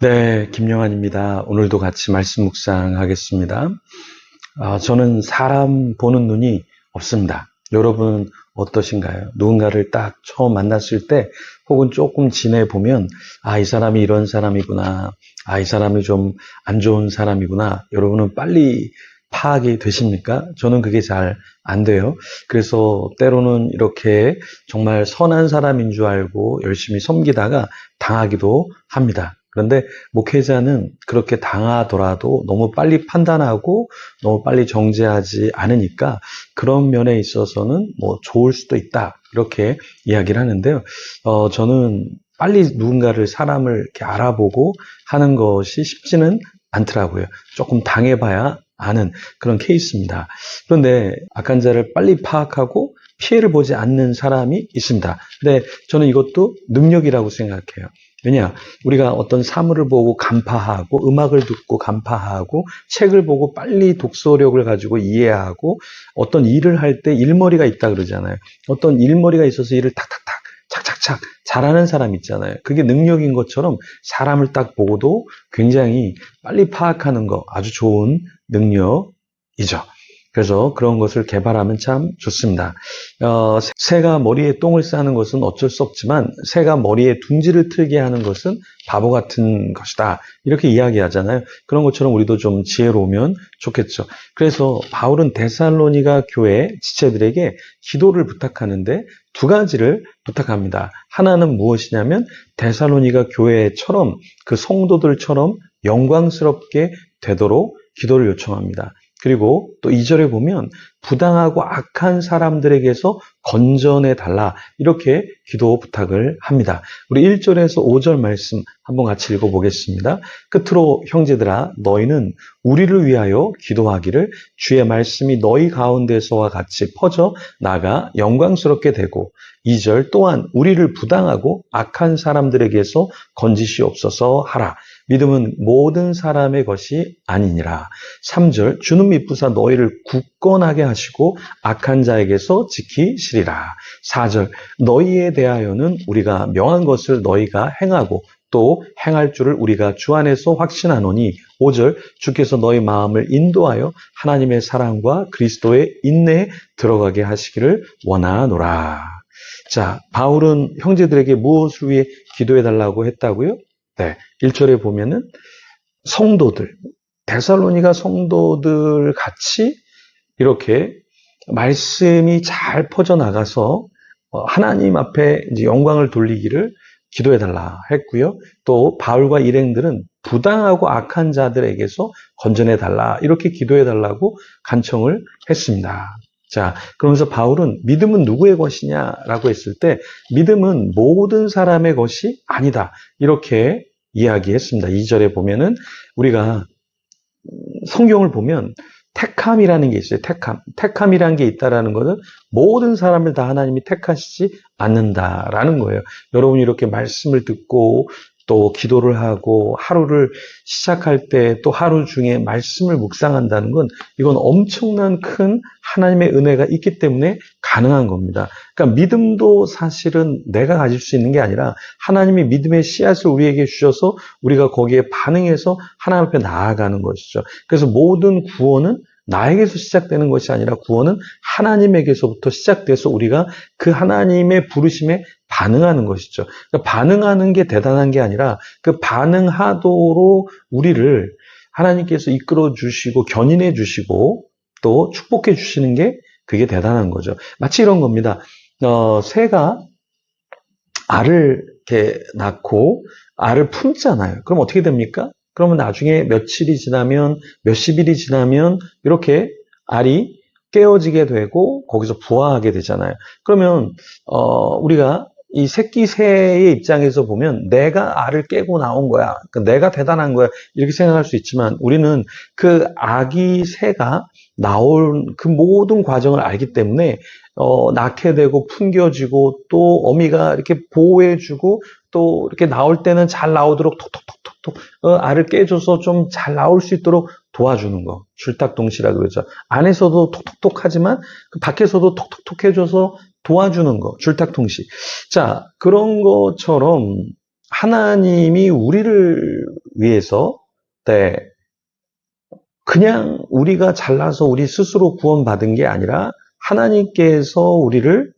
네, 김영환입니다. 오늘도 같이 말씀 묵상하겠습니다. 저는 사람 보는 눈이 없습니다. 여러분 어떠신가요? 누군가를 딱 처음 만났을 때 혹은 조금 지내보면 이 사람이 이런 사람이구나. 이 사람이 좀 안 좋은 사람이구나. 여러분은 빨리 파악이 되십니까? 저는 그게 잘 안 돼요. 그래서 때로는 이렇게 정말 선한 사람인 줄 알고 열심히 섬기다가 당하기도 합니다. 그런데 목회자는 그렇게 당하더라도 너무 빨리 판단하고 너무 빨리 정죄하지 않으니까 그런 면에 있어서는 뭐 좋을 수도 있다. 이렇게 이야기를 하는데요. 저는 빨리 누군가를 사람을 이렇게 알아보고 하는 것이 쉽지는 않더라고요. 조금 당해봐야 아는 그런 케이스입니다. 그런데 악한 자를 빨리 파악하고 피해를 보지 않는 사람이 있습니다. 근데 저는 이것도 능력이라고 생각해요. 왜냐? 우리가 어떤 사물을 보고 간파하고 음악을 듣고 간파하고 책을 보고 빨리 독서력을 가지고 이해하고 어떤 일을 할 때 일머리가 있다 그러잖아요. 어떤 일머리가 있어서 일을 탁탁탁 착착착 잘하는 사람 있잖아요. 그게 능력인 것처럼 사람을 딱 보고도 굉장히 빨리 파악하는 거 아주 좋은 능력이죠. 그래서 그런 것을 개발하면 참 좋습니다. 새가 머리에 똥을 싸는 것은 어쩔 수 없지만 새가 머리에 둥지를 틀게 하는 것은 바보 같은 것이다. 이렇게 이야기하잖아요. 그런 것처럼 우리도 좀 지혜로우면 좋겠죠. 그래서 바울은 데살로니가 교회 지체들에게 기도를 부탁하는데 두 가지를 부탁합니다. 하나는 무엇이냐면 데살로니가 교회처럼 그 성도들처럼 영광스럽게 되도록 기도를 요청합니다. 그리고 또 2절에 보면 부당하고 악한 사람들에게서 건전해 달라 이렇게 기도 부탁을 합니다. 우리 1절에서 5절 말씀 한번 같이 읽어보겠습니다. 끝으로 형제들아 너희는 우리를 위하여 기도하기를 주의 말씀이 너희 가운데서와 같이 퍼져 나가 영광스럽게 되고 2절 또한 우리를 부당하고 악한 사람들에게서 건지시옵소서 하라. 믿음은 모든 사람의 것이 아니니라. 3절 주는 미쁘사 너희를 굳건하게 하시고 악한 자에게서 지키시리라. 4절 너희에 대하여는 우리가 명한 것을 너희가 행하고 또 행할 줄을 우리가 주 안에서 확신하노니 5절 주께서 너희 마음을 인도하여 하나님의 사랑과 그리스도의 인내에 들어가게 하시기를 원하노라. 자, 바울은 형제들에게 무엇을 위해 기도해달라고 했다고요? 네, 1절에 보면은 성도들, 데살로니가 성도들 같이 이렇게 말씀이 잘 퍼져나가서 하나님 앞에 이제 영광을 돌리기를 기도해달라 했고요. 또 바울과 일행들은 부당하고 악한 자들에게서 건전해달라 이렇게 기도해달라고 간청을 했습니다. 자, 그러면서 바울은 믿음은 누구의 것이냐라고 했을 때 믿음은 모든 사람의 것이 아니다. 이렇게 이야기했습니다. 2절에 보면은 우리가 성경을 보면 택함이라는 게 있어요. 택함이라는 게 있다라는 것은 모든 사람을 다 하나님이 택하시지 않는다라는 거예요. 여러분이 이렇게 말씀을 듣고 또 기도를 하고 하루를 시작할 때 또 하루 중에 말씀을 묵상한다는 건 이건 엄청난 큰 하나님의 은혜가 있기 때문에 가능한 겁니다. 그러니까 믿음도 사실은 내가 가질 수 있는 게 아니라 하나님이 믿음의 씨앗을 우리에게 주셔서 우리가 거기에 반응해서 하나님 앞에 나아가는 것이죠. 그래서 모든 구원은 나에게서 시작되는 것이 아니라 구원은 하나님에게서부터 시작돼서 우리가 그 하나님의 부르심에 반응하는 것이죠. 그러니까 반응하는 게 대단한 게 아니라 그 반응하도록 우리를 하나님께서 이끌어 주시고 견인해 주시고 또 축복해 주시는 게 그게 대단한 거죠. 마치 이런 겁니다. 새가 알을 이렇게 낳고 알을 품잖아요. 그럼 어떻게 됩니까? 그러면 나중에 며칠이 지나면 몇십 일이 지나면 이렇게 알이 깨어지게 되고 거기서 부화하게 되잖아요. 그러면 우리가 이 새끼 새의 입장에서 보면 내가 알을 깨고 나온 거야. 그러니까 내가 대단한 거야. 이렇게 생각할 수 있지만 우리는 그 아기 새가 나올 그 모든 과정을 알기 때문에 낳게 되고 품겨지고 또 어미가 이렇게 보호해주고 또 이렇게 나올 때는 잘 나오도록 톡톡톡톡톡 알을 깨줘서 좀 잘 나올 수 있도록 도와주는 거. 줄탁동시라 그러죠. 안에서도 톡톡톡 하지만 그 밖에서도 톡톡톡 해줘서 도와주는 거. 줄탁동시. 자, 그런 것처럼 하나님이 우리를 위해서, 네, 그냥 우리가 잘나서 우리 스스로 구원받은 게 아니라 하나님께서 우리를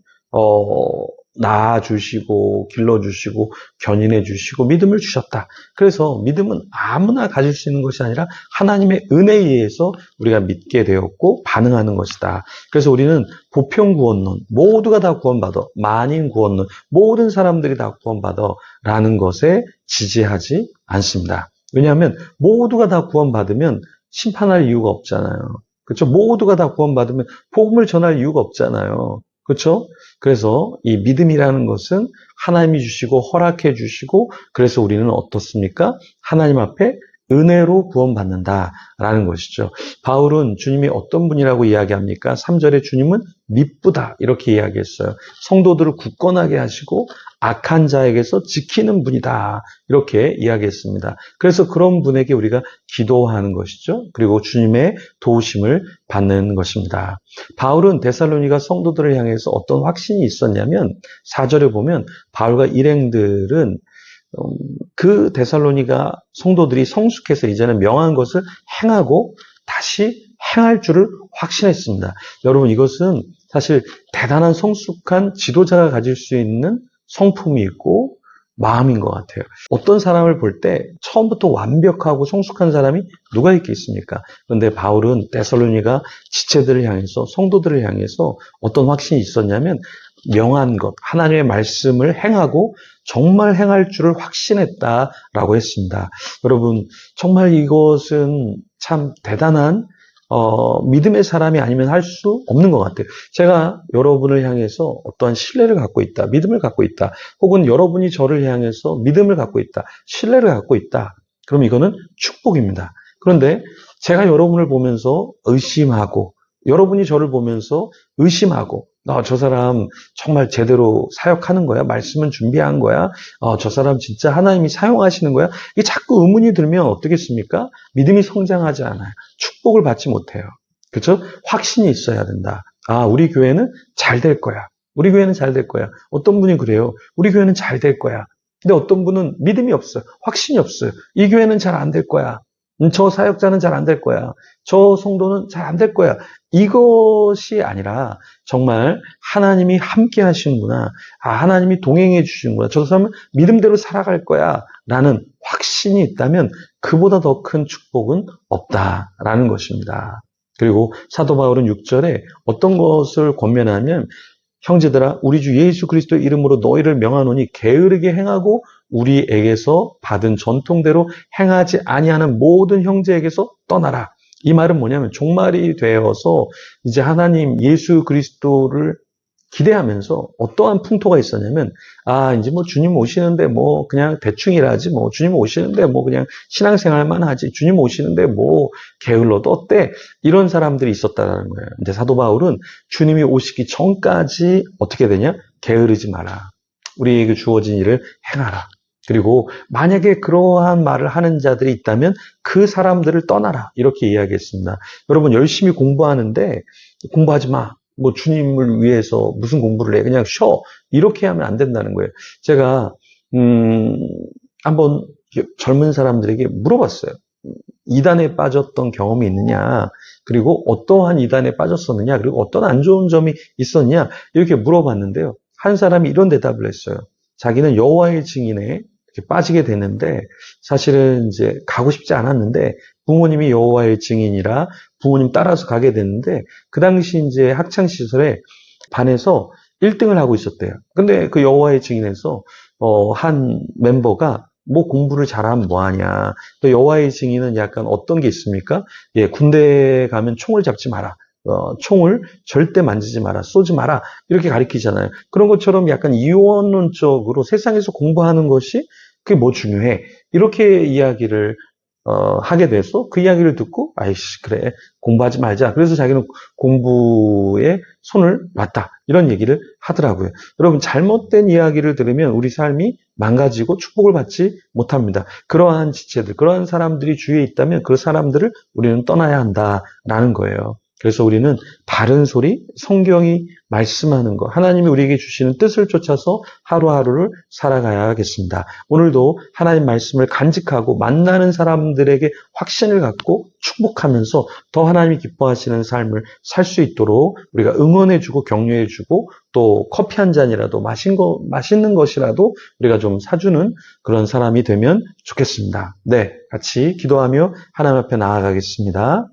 낳아주시고 길러주시고 견인해주시고 믿음을 주셨다. 그래서 믿음은 아무나 가질 수 있는 것이 아니라 하나님의 은혜에 의해서 우리가 믿게 되었고 반응하는 것이다. 그래서 우리는 보편구원론, 모두가 다 구원받아, 만인구원론, 모든 사람들이 다 구원받아 라는 것에 지지하지 않습니다. 왜냐하면 모두가 다 구원받으면 심판할 이유가 없잖아요. 그렇죠? 모두가 다 구원받으면 복음을 전할 이유가 없잖아요. 그렇죠? 그래서 이 믿음이라는 것은 하나님이 주시고 허락해 주시고 그래서 우리는 어떻습니까? 하나님 앞에 은혜로 구원받는다라는 것이죠. 바울은 주님이 어떤 분이라고 이야기합니까? 3절에 주님은 미쁘다 이렇게 이야기했어요. 성도들을 굳건하게 하시고 악한 자에게서 지키는 분이다 이렇게 이야기했습니다. 그래서 그런 분에게 우리가 기도하는 것이죠. 그리고 주님의 도우심을 받는 것입니다. 바울은 데살로니가 성도들을 향해서 어떤 확신이 있었냐면 4절에 보면 바울과 일행들은 그 데살로니가 성도들이 성숙해서 이제는 명한 것을 행하고 다시 행할 줄을 확신했습니다. 여러분 이것은 사실 대단한 성숙한 지도자가 가질 수 있는 성품이 있고 마음인 것 같아요. 어떤 사람을 볼 때 처음부터 완벽하고 성숙한 사람이 누가 있겠습니까? 그런데 바울은 데살로니가 지체들을 향해서 성도들을 향해서 어떤 확신이 있었냐면 명한 것, 하나님의 말씀을 행하고 정말 행할 줄을 확신했다라고 했습니다. 여러분 정말 이것은 참 대단한 믿음의 사람이 아니면 할 수 없는 것 같아요. 제가 여러분을 향해서 어떠한 신뢰를 갖고 있다, 믿음을 갖고 있다, 혹은 여러분이 저를 향해서 믿음을 갖고 있다, 신뢰를 갖고 있다. 그럼 이거는 축복입니다. 그런데 제가 여러분을 보면서 의심하고, 여러분이 저를 보면서 의심하고, 저 사람 정말 제대로 사역하는 거야? 말씀은 준비한 거야? 저 사람 진짜 하나님이 사용하시는 거야? 이게 자꾸 의문이 들면 어떻겠습니까? 믿음이 성장하지 않아요. 축복을 받지 못해요. 그렇죠? 확신이 있어야 된다. 우리 교회는 잘 될 거야. 우리 교회는 잘 될 거야. 어떤 분이 그래요. 우리 교회는 잘 될 거야. 근데 어떤 분은 믿음이 없어요. 확신이 없어요. 이 교회는 잘 안 될 거야. 저 사역자는 잘 안 될 거야. 저 성도는 잘 안 될 거야. 이것이 아니라 정말 하나님이 함께 하시는구나. 하나님이 동행해 주시는구나. 저 사람은 믿음대로 살아갈 거야. 라는 확신이 있다면 그보다 더 큰 축복은 없다라는 것입니다. 그리고 사도 바울은 6절에 어떤 것을 권면하면 형제들아 우리 주 예수 그리스도의 이름으로 너희를 명하노니 게으르게 행하고 우리에게서 받은 전통대로 행하지 아니하는 모든 형제에게서 떠나라. 이 말은 뭐냐면 종말이 되어서 이제 하나님 예수 그리스도를 기대하면서 어떠한 풍토가 있었냐면 이제 뭐 주님 오시는데 뭐 그냥 대충이라지 뭐 주님 오시는데 뭐 그냥 신앙생활만 하지 주님 오시는데 뭐 게을러도 어때? 이런 사람들이 있었다는 거예요. 근데 사도 바울은 주님이 오시기 전까지 어떻게 되냐? 게으르지 마라. 우리에게 주어진 일을 행하라. 그리고 만약에 그러한 말을 하는 자들이 있다면 그 사람들을 떠나라. 이렇게 이야기했습니다. 여러분 열심히 공부하는데 공부하지 마. 뭐 주님을 위해서 무슨 공부를 해. 그냥 쉬어. 이렇게 하면 안 된다는 거예요. 제가 한번 젊은 사람들에게 물어봤어요. 이단에 빠졌던 경험이 있느냐. 그리고 어떠한 이단에 빠졌었느냐. 그리고 어떤 안 좋은 점이 있었냐. 이렇게 물어봤는데요. 한 사람이 이런 대답을 했어요. 자기는 여호와의 증인에 이렇게 빠지게 됐는데 사실은 이제 가고 싶지 않았는데 부모님이 여호와의 증인이라 부모님 따라서 가게 됐는데 그 당시 이제 학창 시절에 반에서 1등을 하고 있었대요. 근데 그 여호와의 증인에서 한 멤버가 뭐 공부를 잘하면 뭐하냐. 또 여호와의 증인은 약간 어떤 게 있습니까? 군대에 가면 총을 잡지 마라. 총을 절대 만지지 마라, 쏘지 마라 이렇게 가르치잖아요. 그런 것처럼 약간 이원론적으로 세상에서 공부하는 것이 그게 뭐 중요해 이렇게 이야기를 하게 돼서 그 이야기를 듣고 아이씨 그래 공부하지 말자. 그래서 자기는 공부에 손을 놨다 이런 얘기를 하더라고요. 여러분 잘못된 이야기를 들으면 우리 삶이 망가지고 축복을 받지 못합니다. 그러한 지체들, 그러한 사람들이 주위에 있다면 그 사람들을 우리는 떠나야 한다라는 거예요. 그래서 우리는 바른 소리, 성경이 말씀하는 것, 하나님이 우리에게 주시는 뜻을 쫓아서 하루하루를 살아가야겠습니다. 오늘도 하나님 말씀을 간직하고 만나는 사람들에게 확신을 갖고 축복하면서 더 하나님이 기뻐하시는 삶을 살 수 있도록 우리가 응원해주고 격려해주고 또 커피 한 잔이라도 맛있는 것이라도 우리가 좀 사주는 그런 사람이 되면 좋겠습니다. 네, 같이 기도하며 하나님 앞에 나아가겠습니다.